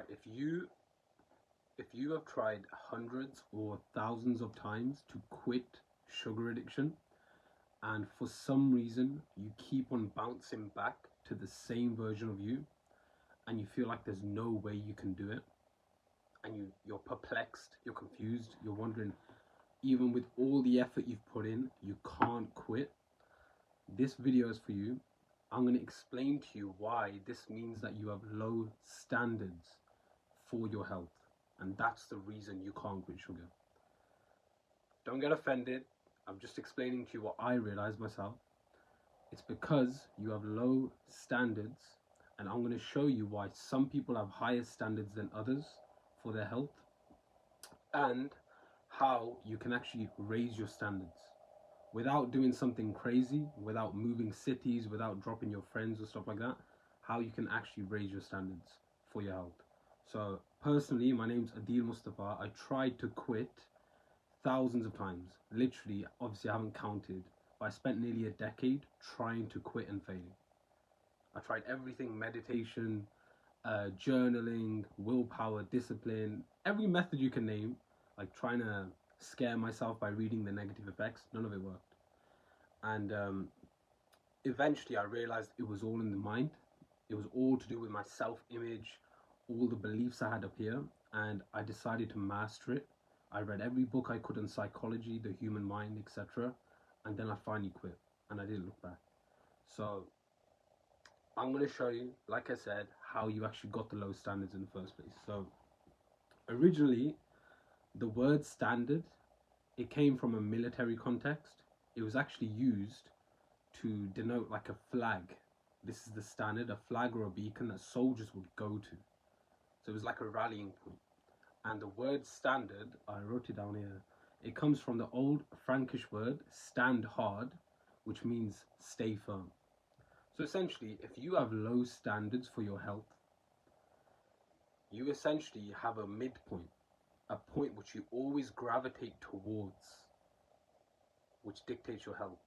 if you have tried hundreds or thousands of times to quit sugar addiction, and for some reason you keep on bouncing back to the same version of you, and you feel like there's no way you can do it, and you're perplexed, you're confused, you're wondering, even with all the effort you've put in, you can't quit, this video is for you. I'm going to explain to you why this means that you have low standards for your health, and that's the reason you can't quit sugar. Don't get offended. I'm just explaining to you what I realized myself. It's because you have low standards, and I'm going to show you why some people have higher standards than others for their health, and how you can actually raise your standards without doing something crazy, without moving cities, without dropping your friends or stuff like that. How you can actually raise your standards for your health. So personally, my name's Adil Mustafa. I tried to quit thousands of times. Literally, obviously I haven't counted, but I spent nearly a decade trying to quit and failing. I tried everything: meditation, journaling, willpower, discipline, every method you can name, like trying to scare myself by reading the negative effects. None of it worked. And eventually I realized it was all in the mind. It was all to do with my self-image, all the beliefs I had up here, and I decided to master it. I read every book I could on psychology, the human mind, etc. And then I finally quit, and I didn't look back. So I'm going to show you, like I said, how you actually got the low standards in the first place. So originally, the word standard, it came from a military context. It was actually used to denote like a flag. This is the standard, a flag or a beacon that soldiers would go to. So it was like a rallying point. And the word standard, I wrote it down here, it comes from the old Frankish word stand hard, which means stay firm. So essentially, if you have low standards for your health, you essentially have a midpoint, a point which you always gravitate towards, which dictates your health,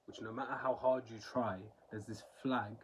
which no matter how hard you try, there's this flag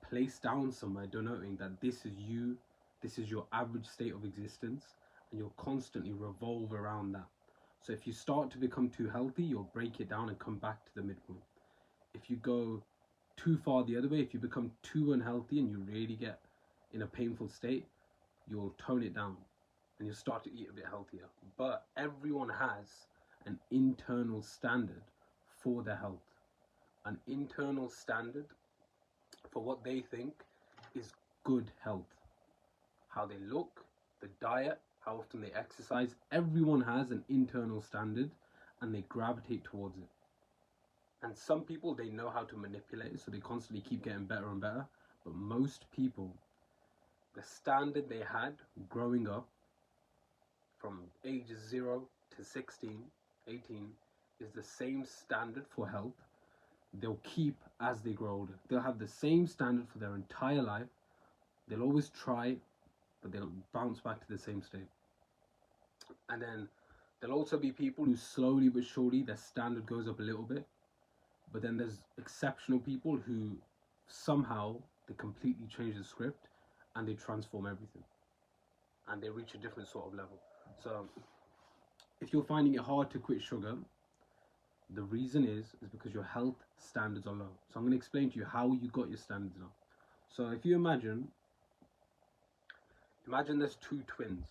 placed down somewhere denoting that this is you, this is your average state of existence, and you'll constantly revolve around that. So if you start to become too healthy, you'll break it down and come back to the midpoint. If you go too far the other way, if you become too unhealthy and you really get in a painful state, you'll tone it down and you'll start to eat a bit healthier. But everyone has an internal standard for their health, an internal standard for what they think is good health. How they look, the diet, how often they exercise. Everyone has an internal standard and they gravitate towards it. And some people, they know how to manipulate it, so they constantly keep getting better and better. But most people, the standard they had growing up from ages 0 to 16, 18 is the same standard for health they'll keep as they grow older. They'll have the same standard for their entire life. They'll always try, but they'll bounce back to the same state. And then there'll also be people who slowly but surely their standard goes up a little bit. But then there's exceptional people who somehow they completely change the script and they transform everything. And they reach a different sort of level. So if you're finding it hard to quit sugar, the reason is because your health standards are low. So I'm going to explain to you how you got your standards now. So if you imagine there's two twins,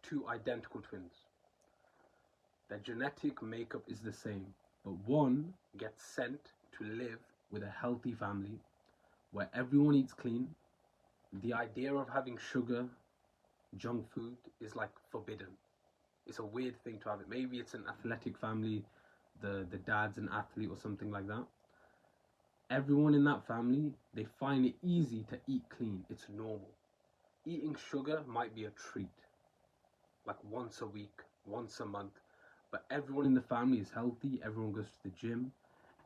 two identical twins. Their genetic makeup is the same, but one gets sent to live with a healthy family where everyone eats clean. The idea of having sugar, junk food is like forbidden. It's a weird thing to have it. Maybe it's an athletic family, the dad's an athlete or something like that. Everyone in that family, they find it easy to eat clean. It's normal. Eating sugar might be a treat, like once a week, once a month. But everyone in the family is healthy. Everyone goes to the gym.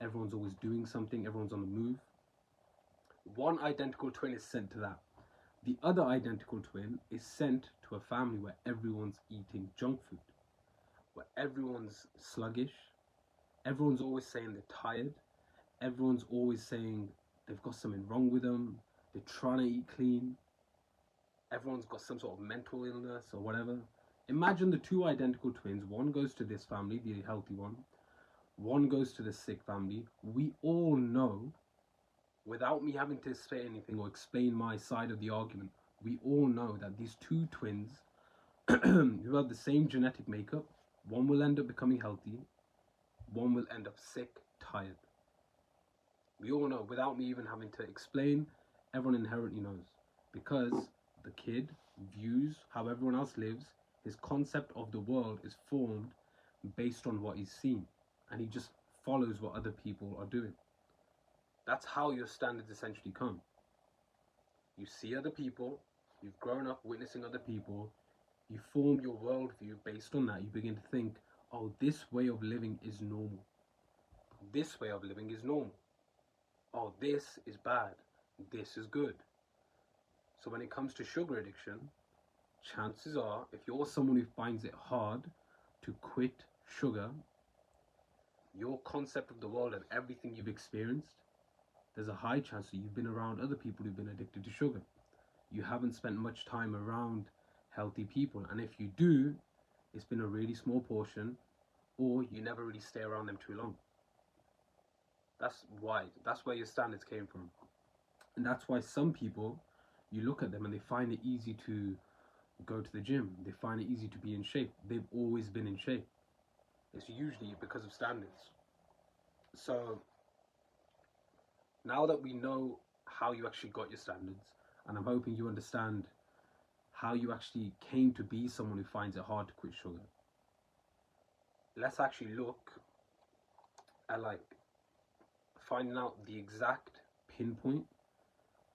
Everyone's always doing something. Everyone's on the move. One identical twin is sent to that. The other identical twin is sent to a family where everyone's eating junk food, where everyone's sluggish, everyone's always saying they're tired, everyone's always saying they've got something wrong with them, they're trying to eat clean. everyone's got some sort of mental illness or whatever. Imagine the two identical twins. One goes to this family, the healthy one goes to the sick family. We all know, without me having to say anything or explain my side of the argument, we all know that these two twins who have the same genetic makeup, one will end up becoming healthy, one will end up sick, tired. We all know, without me even having to explain, everyone inherently knows. Because the kid views how everyone else lives, his concept of the world is formed based on what he's seen. And he just follows what other people are doing. That's how your standards essentially come. You see other people, you've grown up witnessing other people, you form your worldview based on that. You begin to think, oh, this way of living is normal. This way of living is normal. Oh, this is bad. This is good. So when it comes to sugar addiction, chances are, if you're someone who finds it hard to quit sugar, your concept of the world and everything you've experienced, there's a high chance that you've been around other people who've been addicted to sugar. You haven't spent much time around healthy people, and if you do, it's been a really small portion, or you never really stay around them too long. That's where your standards came from. And that's why some people, you look at them and they find it easy to go to the gym. They find it easy to be in shape. They've always been in shape. It's usually because of standards. So now that we know how you actually got your standards, and I'm hoping you understand how you actually came to be someone who finds it hard to quit sugar, let's actually look at finding out the exact pinpoint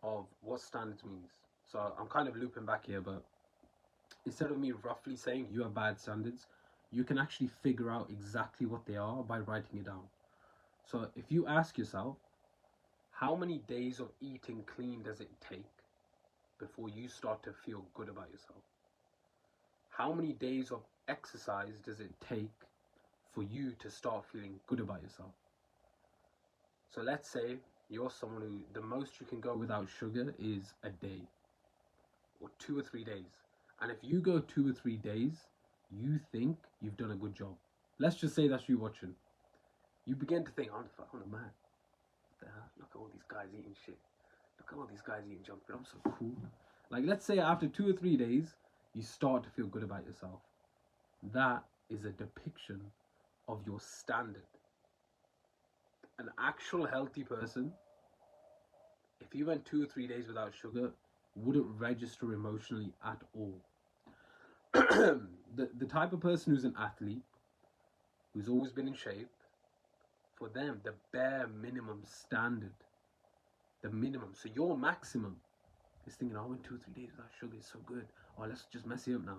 of what standards means. So I'm kind of looping back here, but instead of me roughly saying you have bad standards, you can actually figure out exactly what they are by writing it down. So if you ask yourself, how many days of eating clean does it take before you start to feel good about yourself? How many days of exercise does it take for you to start feeling good about yourself? So let's say you're someone who the most you can go without sugar is a day or 2 or 3 days. And if you go 2 or 3 days, you think you've done a good job. Let's just say that's you watching. You begin to think, I'm a man. Look at all these guys eating shit. Look at all these guys eating junk food. I'm so cool. Let's say after 2 or 3 days, you start to feel good about yourself. That is a depiction of your standard. An actual healthy person, if you went 2 or 3 days without sugar, wouldn't register emotionally at all. The type of person who's an athlete, who's always been in shape, for them, the bare minimum standard, the minimum. So your maximum is thinking, I went 2 or 3 days without sugar, it's so good. Oh, let's just mess it up now.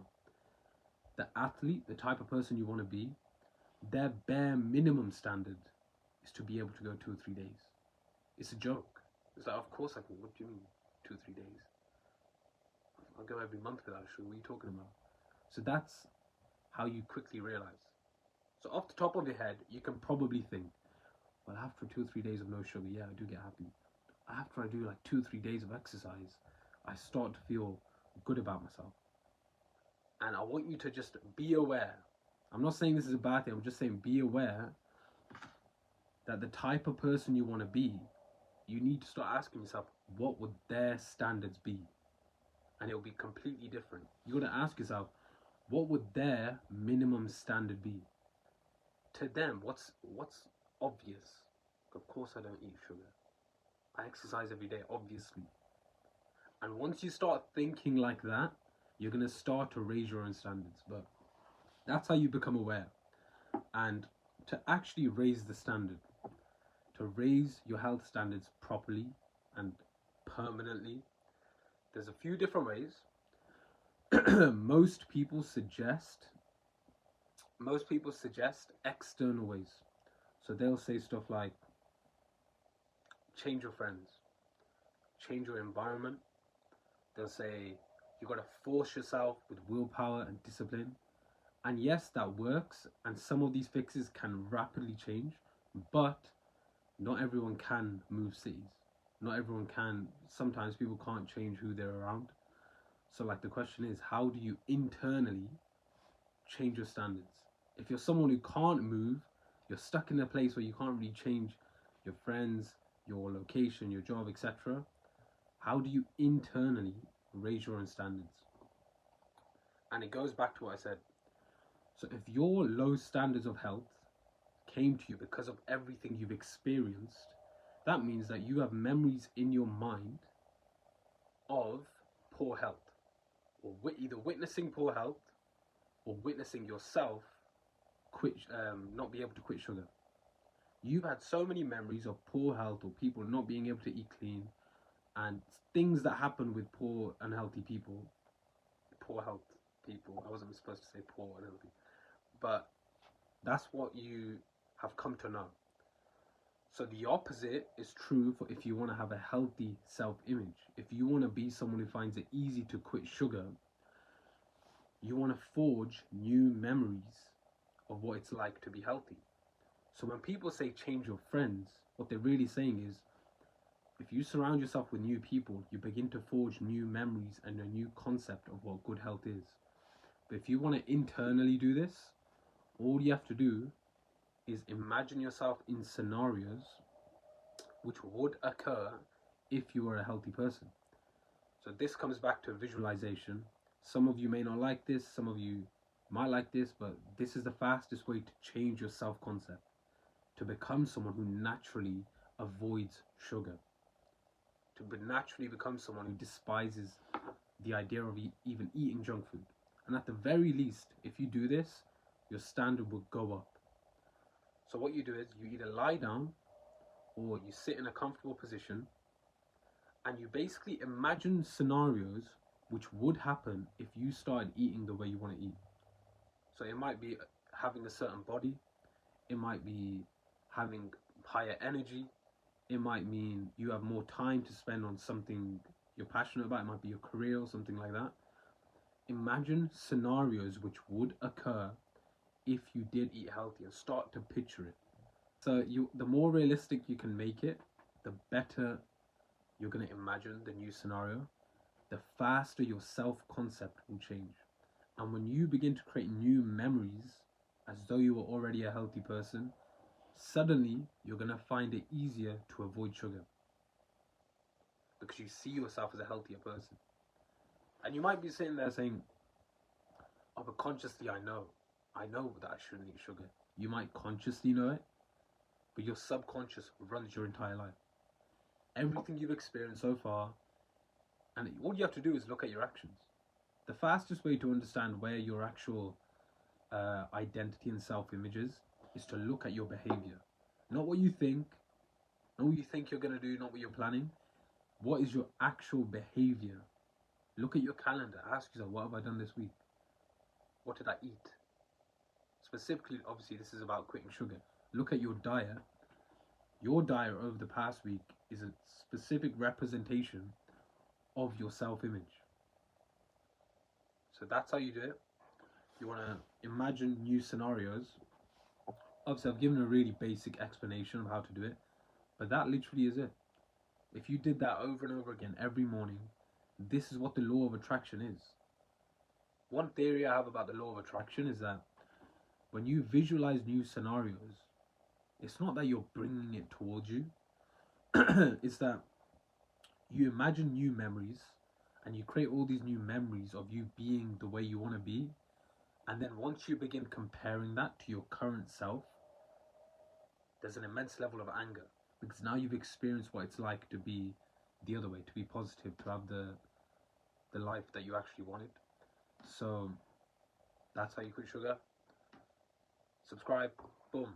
The athlete, the type of person you want to be, their bare minimum standard is to be able to go 2 or 3 days. It's a joke. It's like, of course I can. What do you mean 2 or 3 days? I'll go every month without sugar. What are you talking about? So that's how you quickly realize. So off the top of your head, you can probably think, well, after 2 or 3 days of no sugar, yeah, I do get happy. After I do 2 or 3 days of exercise, I start to feel good about myself. And I want you to just be aware. I'm not saying this is a bad thing. I'm just saying be aware that the type of person you want to be, you need to start asking yourself, what would their standards be? And it'll be completely different. You got to ask yourself, what would their minimum standard be? To them, what's obvious? Of course I don't eat sugar. I exercise every day, obviously. And once you start thinking like that, you're going to start to raise your own standards. But that's how you become aware. And to actually raise the standard, to raise your health standards properly and permanently, there's a few different ways. Most people suggest external ways. So they'll say stuff like, change your friends, change your environment. They'll say you got to force yourself with willpower and discipline. And yes, that works, and some of these fixes can rapidly change, but not everyone can move cities. Not everyone can. Sometimes people can't change who they're around. So like the question is, how do you internally change your standards? If you're someone who can't move, you're stuck in a place where you can't really change your friends, your location, your job, etc. How do you internally raise your own standards? And it goes back to what I said. So if your low standards of health came to you because of everything you've experienced, that means that you have memories in your mind of poor health, or either witnessing poor health or witnessing yourself not be able to quit sugar. You've had so many memories of poor health or people not being able to eat clean and things that happen with poor unhealthy people. Poor health people. I wasn't supposed to say poor unhealthy. But that's what you have come to know. So the opposite is true for if you want to have a healthy self-image. If you want to be someone who finds it easy to quit sugar, you want to forge new memories of what it's like to be healthy. So when people say change your friends, what they're really saying is, if you surround yourself with new people, you begin to forge new memories and a new concept of what good health is. But if you want to internally do this, all you have to do is imagine yourself in scenarios which would occur if you were a healthy person. So this comes back to visualization. Some of you may not like this, some of you might like this, but this is the fastest way to change your self-concept, to become someone who naturally avoids sugar, to naturally become someone who despises the idea of even eating junk food. And at the very least, if you do this, your standard will go up. So what you do is you either lie down or you sit in a comfortable position and you basically imagine scenarios which would happen if you started eating the way you want to eat. So it might be having a certain body, it might be having higher energy, it might mean you have more time to spend on something you're passionate about, it might be your career or something like that. Imagine scenarios which would occur if you did eat healthy and start to picture it. So the more realistic you can make it, the better you're going to imagine the new scenario, the faster your self-concept will change. And when you begin to create new memories as though you were already a healthy person, suddenly you're going to find it easier to avoid sugar because you see yourself as a healthier person. And you might be sitting there saying, oh, but consciously I know that I shouldn't eat sugar. You might consciously know it, but your subconscious runs your entire life. Everything you've experienced so far, and all you have to do is look at your actions. The fastest way to understand where your actual identity and self-image is to look at your behavior. Not what you think, not what you think you're going to do, not what you're planning. What is your actual behavior? Look at your calendar. Ask yourself, what have I done this week? What did I eat? Specifically, obviously, this is about quitting sugar. Look at your diet. Your diet over the past week is a specific representation of your self-image. So that's how you do it. You want to imagine new scenarios. Obviously, I've given a really basic explanation of how to do it, but that literally is it. If you did that over and over again every morning, this is what the law of attraction is. One theory I have about the law of attraction is that when you visualize new scenarios, it's not that you're bringing it towards you. It's that you imagine new memories and you create all these new memories of you being the way you want to be. And then once you begin comparing that to your current self, there's an immense level of anger because now you've experienced what it's like to be the other way, to be positive, to have the life that you actually wanted. So that's how you quit sugar. Subscribe. Boom.